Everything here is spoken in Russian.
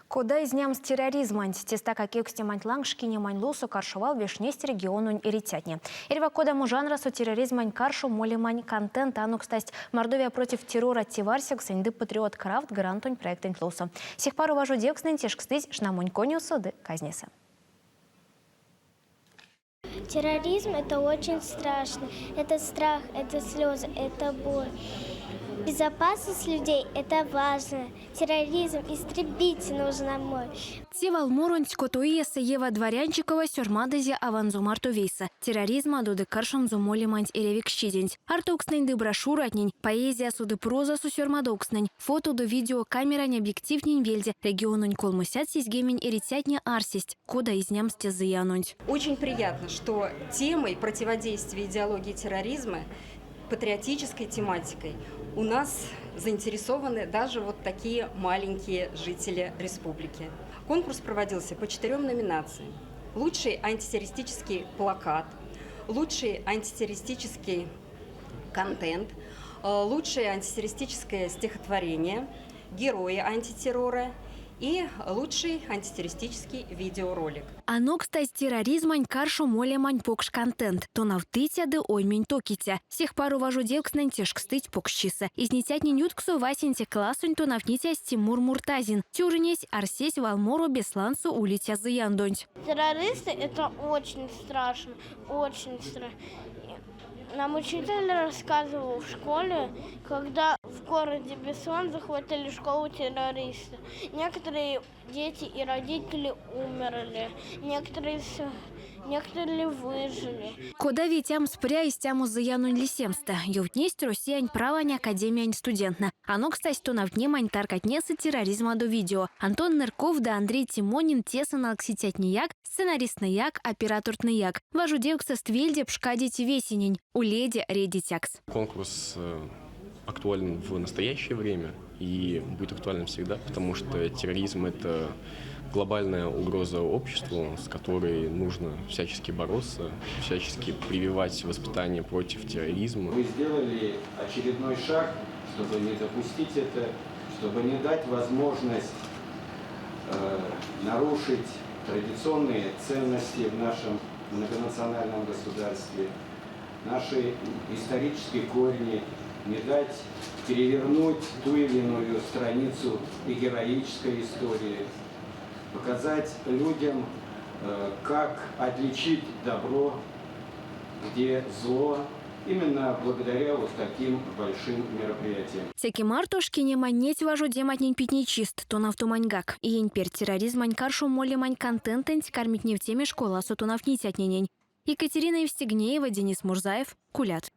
Куда из ням с терроризмом? Теста каких стимать лангшкине маньлусу каршевал вишнесть региону и ритятне. Ирва кода мужанра со терроризмань каршу молимань контент ану, кстати, Мордовия против террора тиварсик сенды патриот крафт гарантунь проект интлусу. Сих пару важу девкснен тешкстыть шнамунь конюсу ды казнеса. Терроризм – это очень страшно. Это страх, это слезы, это боль. Безопасность людей – это важно. Терроризм истребить нужно мой. Севал Муронь Котуиеса Ева Дворянчикова сюрмадызе аванзу мартовейса. Терроризма доды каршам зумолиманть эревик щидень. Артукснень ды брошюра отнень. Поэзия суды проза су сюрмадокснень. Фото до видео камера не объективнень вельде. Регионунь колмусят сизгемень эритятня арсисть. Кода из нямсте заянунь. Очень приятно, что темой противодействия идеологии терроризма, патриотической тематикой у нас заинтересованы даже вот такие маленькие жители республики. Конкурс проводился по 4 номинациям. Лучший антитеррористический плакат, лучший антитеррористический контент, лучшее антитеррористическое стихотворение, герои антитеррора и лучший антитеррористический видеоролик. Оно, кстати, терроризмань каршу молемань покш контент. То навтытя да оймень токитя. Сих пару важу девкснен тешкстыть покшчиса. Изнетятни нютксу васенте классунь то навнитя Тимур Муртазин. Тюрнесь арсесь валмору бесланцу улитя заяндонь. Террористы – это очень страшно, очень страшно. Нам учитель рассказывал в школе, когда в городе Беслан захватили школу террористов. Некоторые дети и родители умерли, некоторые выжили. Кода витям спря из тяму заянунь лисемста. Ювтнесть Россиянь правань академиянь студентна. Оно, кстати, то навнемань таркатнесы терроризма до видео. Антон Нырков да Андрей Тимонин тесан алкситятнияк, сценарист-наяк, оператор-наяк. Важу девкса ствельде пшкадить весенень. Уледи редитякс. Конкурс актуален в настоящее время и будет актуален всегда, потому что терроризм – это глобальная угроза обществу, с которой нужно всячески бороться, всячески прививать воспитание против терроризма. Вы сделали очередной шаг, чтобы не допустить это, чтобы не дать возможность нарушить традиционные ценности в нашем многонациональном государстве, наши исторические корни, не дать перевернуть ту или иную страницу и героической истории, показать людям, как отличить добро, где зло, именно благодаря вот таким большим мероприятиям. Всякий мартушки не манеть важу дематнень питничист, то навтуманьгак. И еньпер терроризмань каршу молимань контентенть кармить не в теме школа, соту навнитятненень. Екатерина Евстигнеева, Денис Мурзаев, Кулят.